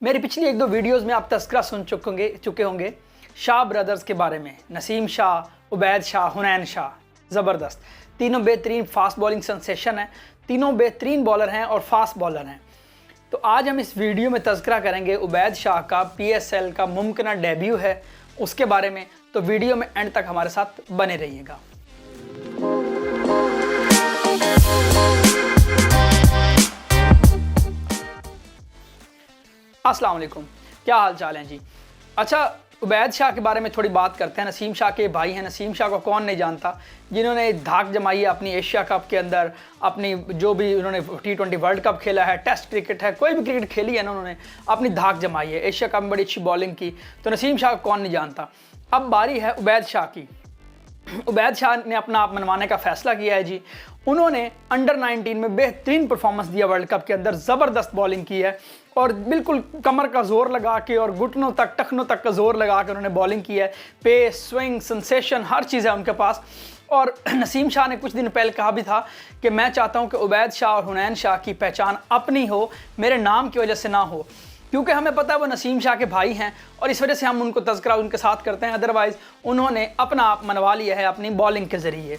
मेरी पिछली एक दो वीडियोस में आप तस्करा सुन चुके होंगे शाह ब्रदर्स के बारे में। नसीम शाह, उबैद शाह, हुनैन शाह, ज़बरदस्त तीनों बेहतरीन फास्ट बॉलिंग सेंसेशन हैं। तीनों बेहतरीन बॉलर हैं और फास्ट बॉलर हैं। तो आज हम इस वीडियो में तस्करा करेंगे उबैद शाह का PSL का मुमकिन डेब्यू है उसके बारे में। तो वीडियो में एंड तक हमारे साथ बने रहिएगा। अस्सलाम वालेकुम, क्या हाल चाल हैं जी। अच्छा, उबैद शाह के बारे में थोड़ी बात करते हैं। नसीम शाह के भाई हैं। नसीम शाह को कौन नहीं जानता, जिन्होंने धाक जमाई है अपनी एशिया कप के अंदर, अपनी जो भी उन्होंने T20 वर्ल्ड कप खेला है, टेस्ट क्रिकेट है, कोई भी क्रिकेट खेली है ना, उन्होंने अपनी धाक जमाई है। एशिया कप में बड़ी अच्छी बॉलिंग की। तो नसीम शाह को कौन नहीं जानता। अब बारी है उबैद शाह की। उबैद शाह ने अपना आप मनवाने का फैसला किया है जी। उन्होंने अंडर 19 में बेहतरीन परफॉर्मेंस दिया, वर्ल्ड कप के अंदर ज़बरदस्त बॉलिंग की है और बिल्कुल कमर का जोर लगा के और घुटनों तक, टखनों तक का जोर लगा के उन्होंने बॉलिंग की है। पेस, स्विंग, सेंसेशन, हर चीज़ है उनके पास। और नसीम शाह ने कुछ दिन पहले कहा भी था कि मैं चाहता हूं कि उबैद शाह और हुनैन शाह की पहचान अपनी हो, मेरे नाम की वजह से ना हो, क्योंकि हमें पता है वो नसीम शाह के भाई हैं और इस वजह से हम उनको तज़किरा उनके साथ करते हैं। अदरवाइज़ उन्होंने अपना आप मनवा लिया है अपनी बॉलिंग के ज़रिए।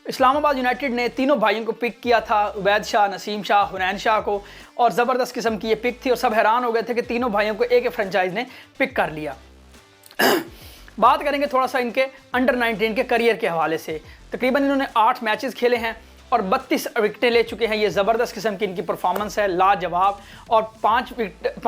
इस्लामाबाद यूनाइटेड ने तीनों भाइयों को पिक किया था, उबैद शाह, नसीम शाह, हुनैन शाह को, और ज़बरदस्त किस्म की ये पिक थी और सब हैरान हो गए थे कि तीनों भाइयों को एक फ्रेंचाइज ने पिक कर लिया। बात करेंगे थोड़ा सा इनके अंडर 19 के करियर के हवाले से। तकरीबन इन्होंने 8 मैचेस खेले हैं और 32 विकेटें ले चुके हैं। ये ज़बरदस्त किस्म की इनकी परफॉर्मेंस है, लाजवाब। और 5 विकेटें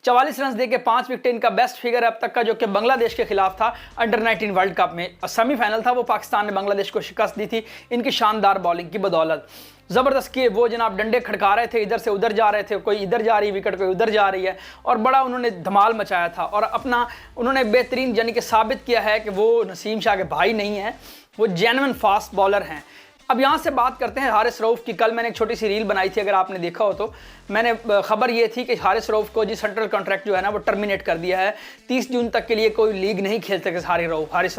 44 रन देके 5 विकेटें इनका बेस्ट फिगर है अब तक का, जो कि बांग्लादेश के खिलाफ था अंडर 19 वर्ल्ड कप में। सेमीफाइनल था वो, पाकिस्तान ने बांग्लादेश को शिकस्त दी थी इनकी शानदार बॉलिंग की बदौलत। ज़बरदस्त किए वो जनाब, डंडे खड़का रहे थे, इधर से उधर जा रहे थे, कोई इधर जा रही विकेट, कोई उधर जा रही है, और बड़ा उन्होंने धमाल मचाया था। और अपना उन्होंने बेहतरीन यानी कि साबित किया है कि वो नसीम शाह के भाई नहीं हैं, वो जेन्युइन फास्ट बॉलर हैं। अब यहाँ से बात करते हैं हारिस रऊफ की। कल मैंने एक छोटी सी रील बनाई थी, अगर आपने देखा हो तो। मैंने खबर ये थी कि हारिस रऊफ को जी सेंट्रल कॉन्ट्रैक्ट जो है ना वो टर्मिनेट कर दिया है। 30 जून तक के लिए कोई लीग नहीं खेल सके हारिस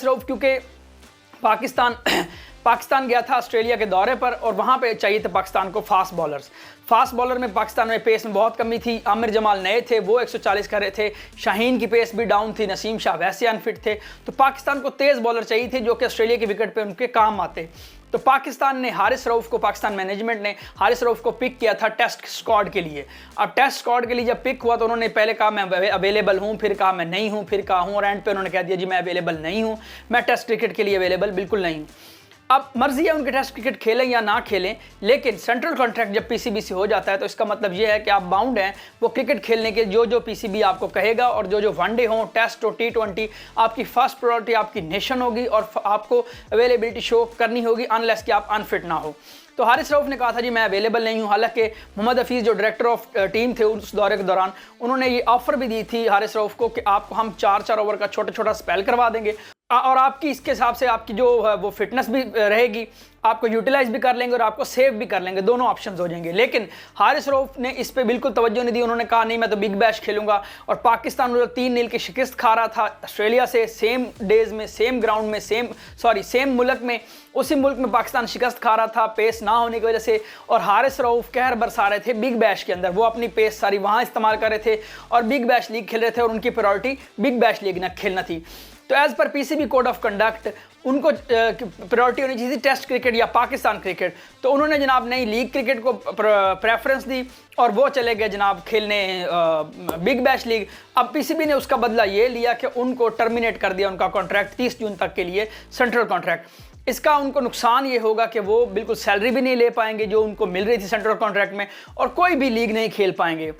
रऊफ क्योंकि पाकिस्तान गया था ऑस्ट्रेलिया के दौरे पर और वहाँ पे चाहिए थे पाकिस्तान को फास्ट बॉलर में पाकिस्तान में पेस में बहुत कमी थी। आमिर जमाल नए थे, वो 140 कर रहे थे। शाहीन की पेस भी डाउन थी, नसीम शाह वैसे अनफिट थे। तो पाकिस्तान को तेज़ बॉलर चाहिए थे जो कि ऑस्ट्रेलिया की विकेट पे उनके काम आते। तो पाकिस्तान ने हारिस रऊफ को, पाकिस्तान मैनेजमेंट ने हारिस रऊफ को पिक किया था टेस्ट स्क्वाड के लिए। अब टेस्ट स्क्वाड के लिए जब पिक हुआ तो उन्होंने पहले कहा मैं अवेलेबल हूँ, फिर कहा मैं नहीं हूँ, फिर कहा हूँ, और एंड पे उन्होंने कह दिया जी मैं अवेलेबल नहीं हूँ, मैं टेस्ट क्रिकेट के लिए अवेलेबल बिल्कुल नहीं हूँ। अब मर्जी है उनके टेस्ट क्रिकेट खेलें या ना खेलें, लेकिन सेंट्रल कॉन्ट्रैक्ट जब PCB से हो जाता है तो इसका मतलब ये है कि आप बाउंड हैं वो क्रिकेट खेलने के। जो PCB आपको कहेगा और जो वनडे हो, टेस्ट हो, T20, आपकी फर्स्ट प्रायोरिटी आपकी नेशन होगी और आपको अवेलेबिलिटी शो करनी होगी अनलेस कि आप अनफिट ना हो। तो हारिस रऊफ ने कहा था जी मैं अवेलेबल नहीं हूँ। हालांकि मोहम्मद हफीज़ जो डायरेक्टर ऑफ टीम थे उस दौरे के दौरान उन्होंने ये ऑफर भी दी थी हारिस रऊफ को कि आपको हम 4-4 ओवर का छोटा स्पेल करवा देंगे और आपकी इसके हिसाब से आपकी जो वो फिटनेस भी रहेगी, आपको यूटिलाइज भी कर लेंगे और आपको सेव भी कर लेंगे, दोनों ऑप्शंस हो जाएंगे। लेकिन हारिस रऊफ ने इस पे बिल्कुल तवज्जो नहीं दी। उन्होंने कहा नहीं मैं तो बिग बैश खेलूंगा। और पाकिस्तान 3-0 की शिकस्त खा रहा था ऑस्ट्रेलिया से, सेम डेज में, सेम ग्राउंड में, सेम मुल्क में। उसी मुल्क में पाकिस्तान शिकस्त खा रहा था पेस ना होने की वजह से, और हारिस रऊफ कहर बरसा रहे थे बिग बैश के अंदर। वो अपनी पेस सारी वहाँ इस्तेमाल कर रहे थे और बिग बैश लीग खेल रहे थे और उनकी प्रायोरिटी बिग बैश लीग ना खेलना थी। तो as per PCB code of conduct उनको प्रायोरिटी होनी चाहिए थी टेस्ट क्रिकेट या पाकिस्तान क्रिकेट। तो उन्होंने जनाब नई लीग क्रिकेट को प्रेफरेंस दी और वो चले गए जनाब खेलने बिग बैश लीग। अब PCB ने उसका बदला ये लिया कि उनको टर्मिनेट कर दिया उनका कॉन्ट्रैक्ट 30 जून तक के लिए, सेंट्रल कॉन्ट्रैक्ट। इसका उनको नुकसान ये होगा कि वो बिल्कुल सैलरी भी नहीं ले पाएंगे जो उनको मिल रही थी सेंट्रल कॉन्ट्रैक्ट में, और कोई भी लीग नहीं खेल पाएंगे।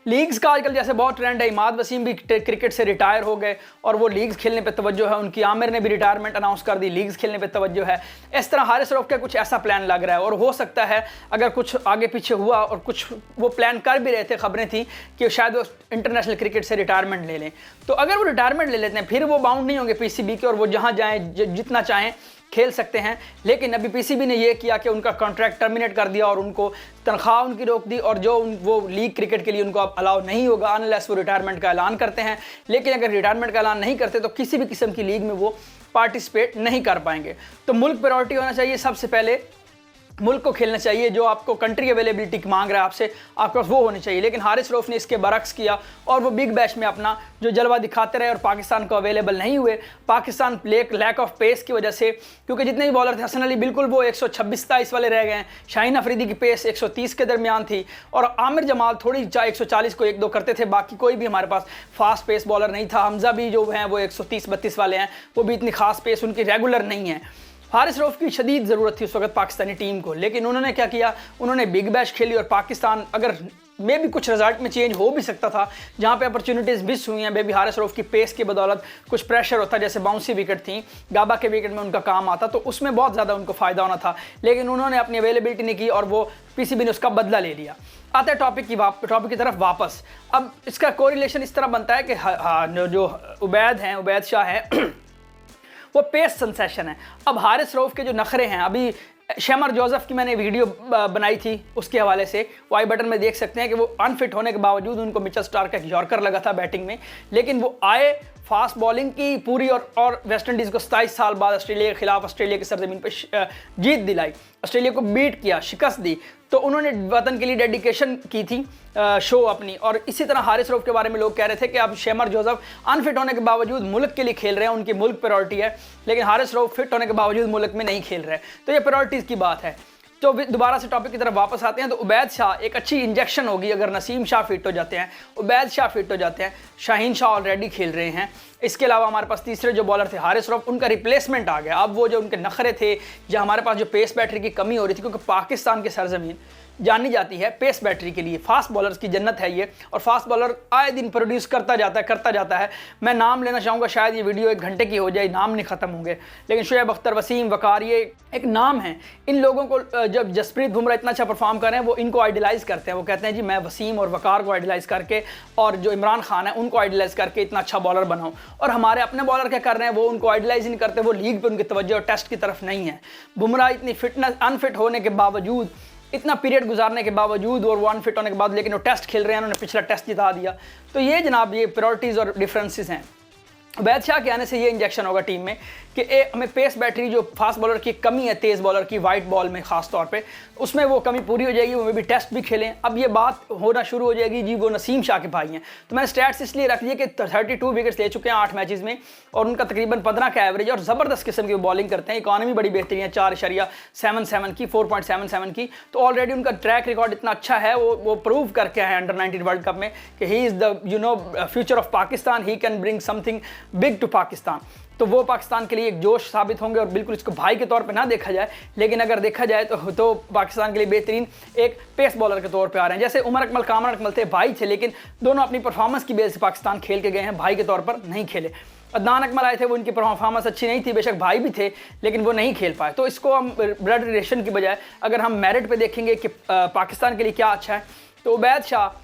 लीग्स का आजकल जैसे बहुत ट्रेंड है, इमाद वसीम भी क्रिकेट से रिटायर हो गए और वो लीग्स खेलने पे तवज्जो है उनकी। आमिर ने भी रिटायरमेंट अनाउंस कर दी, लीग्स खेलने पे तवज्जो है। इस तरह हारिस रऊफ का कुछ ऐसा प्लान लग रहा है और हो सकता है अगर कुछ आगे पीछे हुआ और कुछ वो प्लान कर भी रहे थे, खबरें थी कि शायद वो इंटरनेशनल क्रिकेट से रिटायरमेंट ले लें। तो अगर वो रिटायरमेंट ले लेते हैं फिर वो बाउंड नहीं होंगे PCB के और वो जहाँ जाएँ जितना चाहें खेल सकते हैं। लेकिन अभी PCB ने यह किया कि उनका कॉन्ट्रैक्ट टर्मिनेट कर दिया और उनको तनख्वाह उनकी रोक दी, और जो वो लीग क्रिकेट के लिए उनको अब अलाउ नहीं होगा अनलेस वो रिटायरमेंट का ऐलान करते हैं। लेकिन अगर रिटायरमेंट का ऐलान नहीं करते तो किसी भी किस्म की लीग में वो पार्टिसिपेट नहीं कर पाएंगे। तो मुल्क प्रायोरिटी होना चाहिए सबसे पहले मुल्क को खेलना चाहिए, जो आपको कंट्री अवेलेबिलिटी मांग रहा है आपसे, आपके पास वो होनी चाहिए। लेकिन हारिस रऊफ ने इसके बरक्स किया और वो बिग बैश में अपना जो जलवा दिखाते रहे और पाकिस्तान को अवेलेबल नहीं हुए। पाकिस्तान लैक ऑफ पेस की वजह से, क्योंकि जितने भी बॉलर थे, हसन अली बिल्कुल वो 126-27 वाले रह गए हैं, शाहीन अफरीदी की पेस 130 के दरमियान थी और आमिर जमाल थोड़ी 140 को 1-2 करते थे, बाकी कोई भी हमारे पास फास्ट पेस बॉलर नहीं था। हमजा भी जो हैं वो 130-32 वाले हैं, वो भी इतनी खास पेस उनकी रेगुलर नहीं है। हारिस रऊफ की शदीद ज़रूरत थी उस वक्त पाकिस्तानी टीम को, लेकिन उन्होंने क्या किया, उन्होंने बिग बैश खेली और पाकिस्तान अगर मे भी कुछ रिजल्ट में चेंज हो भी सकता था, जहाँ पे अपॉर्चुनिटीज़ मिस हुई हैं, बेबी हारिस रऊफ की पेस की बदौलत कुछ प्रेशर होता, जैसे बाउंसी विकेट थी, गाबा के विकेट में उनका काम आता, तो उसमें बहुत ज़्यादा उनको फ़ायदा होना था, लेकिन उन्होंने अपनी अवेलेबिलिटी नहीं की और वो पीसीबी ने उसका बदला ले लिया। आते हैं टॉपिक की तरफ वापस। अब इसका कोरिलेशन इस तरह बनता है कि जो उबैद हैं, उबैद शाह हैं वो पेस सेंसेशन है। अब हारिस रऊफ के जो नखरे हैं, अभी शमर जोसेफ की मैंने वीडियो बनाई थी, उसके हवाले से वो आई बटन में देख सकते हैं कि वो अनफिट होने के बावजूद उनको मिचेल स्टार्क का एक यॉर्कर लगा था बैटिंग में, लेकिन वो आए फास्ट बॉलिंग की पूरी और वेस्ट इंडीज़ को 27 साल बाद ऑस्ट्रेलिया के खिलाफ ऑस्ट्रेलिया की सरजमीन पर जीत दिलाई, ऑस्ट्रेलिया को बीट किया, शिकस्त दी, तो उन्होंने वतन के लिए डेडिकेशन की थी शो अपनी। और इसी तरह हारिस रऊफ के बारे में लोग कह रहे थे कि अब शमर जोसेफ अनफिट होने के बावजूद मुल्क के लिए खेल रहे हैं, उनकी मुल्क प्रायोरिटी है, लेकिन हारिस रऊफ फिट होने के बावजूद मुल्क में नहीं खेल रहे, तो ये प्रायोरिटीज़ की बात है। तो दोबारा से टॉपिक की तरफ वापस आते हैं। तो उबैद शाह एक अच्छी इंजेक्शन होगी अगर नसीम शाह फिट हो जाते हैं, उबैद शाह फिट हो जाते हैं, शाहीन शाह ऑलरेडी खेल रहे हैं। इसके अलावा हमारे पास तीसरे जो बॉलर थे हारिस रऊफ, उनका रिप्लेसमेंट आ गया। अब वो जो उनके नखरे थे, या हमारे पास जो पेस बैटरी की कमी हो रही थी, क्योंकि पाकिस्तान की सरजमीन जानी जाती है पेस बैटरी के लिए, फास्ट बॉलर्स की जन्नत है ये, और फास्ट बॉलर आए दिन प्रोड्यूस करता जाता है। मैं नाम लेना चाहूँगा, शायद ये वीडियो 1 घंटे की हो जाए, नाम नहीं ख़त्म होंगे, लेकिन शुएब अख्तर, वसीम, वकार, ये एक नाम है। इन लोगों को जब जसप्रीत बुमराह इतना अच्छा परफॉर्म कर रहे हैं, वो इनको आइडलाइज़ करते हैं, वो कहते हैं जी मैं वसीम और वकार को आइडलाइज़ करके और जो इमरान खान है उनको आइडलाइज़ करके इतना अच्छा बॉलर बनाऊँ। और हमारे अपने बॉलर क्या कर रहे हैं, वो उनको आइडलाइज़ नहीं करते, वो लीग पर उनकी तवज्जो और टेस्ट की तरफ नहीं है। बुमराह इतनी अनफिट होने के बावजूद, इतना पीरियड गुजारने के बावजूद और वो अनफिट होने के बाद, लेकिन वो टेस्ट खेल रहे हैं, उन्होंने पिछला टेस्ट जिता दिया। तो ये जनाब ये प्रायोरिटीज़ और डिफरेंसेस हैं। उबैद शाह के आने से ये इंजेक्शन होगा टीम में कि हमें पेस बैटरी, जो फास्ट बॉलर की कमी है, तेज़ बॉलर की वाइट बॉल में ख़ास तौर पे, उसमें वो कमी पूरी हो जाएगी, वो भी टेस्ट भी खेलें। अब ये बात होना शुरू हो जाएगी जी वो नसीम शाह के भाई हैं। तो मैंने स्टैट्स इसलिए रख दिए कि 32 विकेट्स ले चुके हैं 8 मैचेस में, और उनका तकरीबन 15 का एवरेज, और ज़बरदस्त किस्म की वो बॉलिंग करते हैं। इकॉनमी बड़ी बेहतरीन है, 4.77 की, 4.77 की, तो ऑलरेडी उनका ट्रैक रिकॉर्ड इतना अच्छा है, वो प्रूव करके है अंडर 19 वर्ल्ड कप में कि he is the future of Pakistan, he can bring something big to Pakistan. तो वो पाकिस्तान के लिए एक जोश साबित होंगे, और बिल्कुल इसको भाई के तौर पे ना देखा जाए, लेकिन अगर देखा जाए तो पाकिस्तान के लिए बेहतरीन एक पेस बॉलर के तौर पे आ रहे हैं। जैसे उमर अकमल, कामरान अकमल थे, भाई थे, लेकिन दोनों अपनी परफॉर्मेंस की बेस से पाकिस्तान खेल के गए हैं, भाई के तौर पर नहीं खेले। अदनान अकमल आए थे, वो उनकी परफॉर्मेंस अच्छी नहीं थी, बेशक भाई भी थे, लेकिन वो नहीं खेल पाए। तो इसको हम ब्लड रिलेशन की बजाय अगर हम मेरिट पे देखेंगे कि पाकिस्तान के लिए क्या अच्छा है, तो उबैद शाह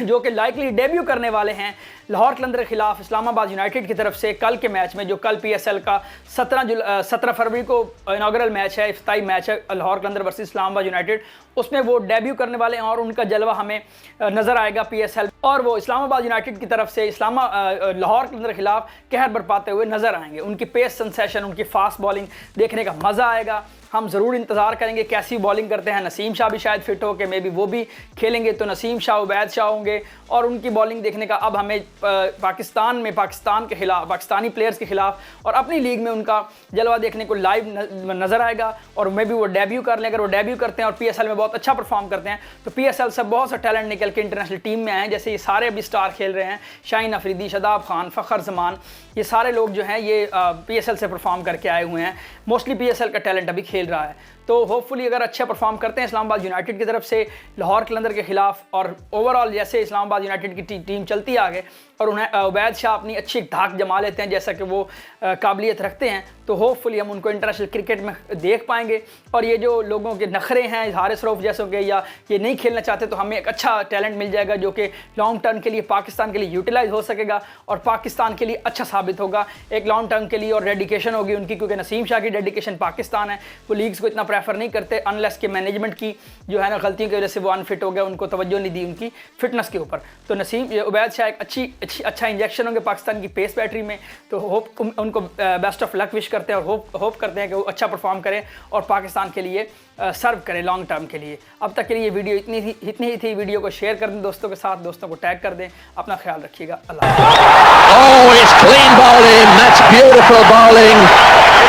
जो कि लाइकली डेब्यू करने वाले हैं लाहौर कलंदर के खिलाफ इस्लामाबाद यूनाइटेड की तरफ से कल के मैच में, जो कल PSL का 17 फरवरी को इनागरल मैच है, इफ्ताई मैच है लाहौर कलंदर वर्सेस इस्लामाबाद यूनाइटेड, उसमें वो डेब्यू करने वाले हैं और उनका जलवा हमें नज़र आएगा PSL, और वो इस्लामाबाद यूनाइटेड की तरफ से लाहौर कलंदर के खिलाफ कहर बरपाते हुए नज़र आएंगे। उनकी पेस सेंसेशन, उनकी फास्ट बॉलिंग देखने का मज़ा आएगा। हम ज़रूर इंतज़ार करेंगे कैसी बॉलिंग करते हैं। नसीम शाह भी शायद फिट हो के मे बी वो भी खेलेंगे, तो नसीम शाह, उबैद शाह होंगे, और उनकी बॉलिंग देखने का अब हमें पाकिस्तान के खिलाफ, पाकिस्तानी प्लेयर्स के खिलाफ और अपनी लीग में उनका जलवा देखने को लाइव नज़र आएगा। और मे बी वो डेब्यू कर लें, अगर वो डेब्यू करते हैं और PSL में बहुत अच्छा परफॉर्म करते हैं, तो PSL से बहुत सा टैलेंट निकल के इंटरनेशनल टीम में आए, जैसे ये सारे अभी स्टार खेल रहे हैं, शाहीन अफरीदी, शदाब खान, फ़खर जमान, ये सारे लोग जो हैं ये PSL से परफॉर्म करके आए हुए हैं। मोस्टली PSL का टैलेंट अभी खेल रहा है। तो होपफुली अगर अच्छा परफॉर्म करते हैं इस्लामाबाद यूनाइटेड की तरफ से लाहौर कलंदर के खिलाफ, और ओवरऑल जैसे इस्लामाबाद यूनाइटेड की टीम चलती आगे और उन्हें उबैद शाह अपनी अच्छी धाक जमा लेते हैं जैसा कि वो काबिलियत रखते हैं, तो होपफुली हम उनको इंटरनेशनल क्रिकेट में देख पाएंगे। और ये जो लोगों के नखरे हैं हारिस रऊफ जैसों के, या ये नहीं खेलना चाहते, तो हमें एक अच्छा टैलेंट मिल जाएगा जो कि लॉन्ग टर्म के लिए पाकिस्तान के लिए यूटिलाइज हो सकेगा और पाकिस्तान के लिए अच्छा साबित होगा एक लॉन्ग टर्म के लिए। और डेडिकेशन होगी उनकी, क्योंकि नसीम शाह की डेडिकेशन पाकिस्तान है, वो लीग्स को इतना प्रेफर नहीं करते अनलेस के मैनेजमेंट की जो है ना गलतियों की वजह से वो अनफिट हो गया, उनको तवज्जो नहीं दी उनकी फिटनेस के ऊपर। तो उबैद शाह एक अच्छी अच्छा इंजेक्शन होंगे पाकिस्तान की पेस बैटरी में। तो होप उनको बेस्ट ऑफ लक विश करते हैं और होप करते हैं कि वो अच्छा परफॉर्म करें और पाकिस्तान के लिए सर्व करें लॉन्ग टर्म के लिए। अब तक के लिए वीडियो इतनी ही थी। वीडियो को शेयर कर दें दोस्तों के साथ, दोस्तों को टैग कर दें। अपना ख्याल रखिएगा। Oh, it's clean bowling. That's beautiful bowling.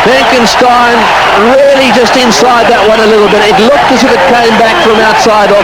Finkenstein really just inside that one a little bit. It looked as if it came back from outside off.